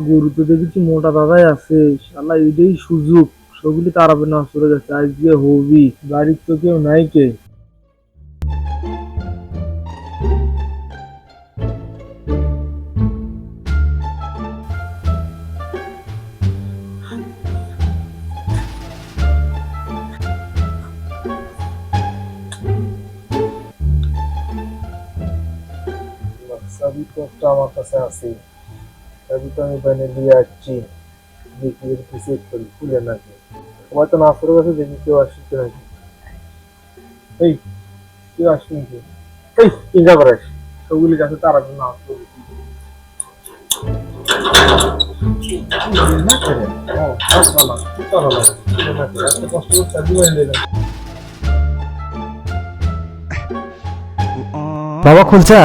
গরু তো দেখেছি মোটা দাদাই আছে, শালা এটাই সুযোগ। সবগুলি তারাবে না চলে গেছে, আজকে হবি। বাড়ির তো কেউ নাই কে। চাবি তো একটা আমার কাছে আছে, চাবি তো আমি বাইরে নিয়ে আসছি। দেখি একটু চেক করি খুলে নাকি। তোমার তো নাচের কাছে দেখি কেউ আসছে নাকি। এই, কেউ আসছে নাকি? এই, কি যা করিস? সবগুলি গাছে তারা না আসলো। না করে ও আসলো না, চলো না, এত কষ্ট করে চাবি বাইরে দিলাম। বাবা খুলছা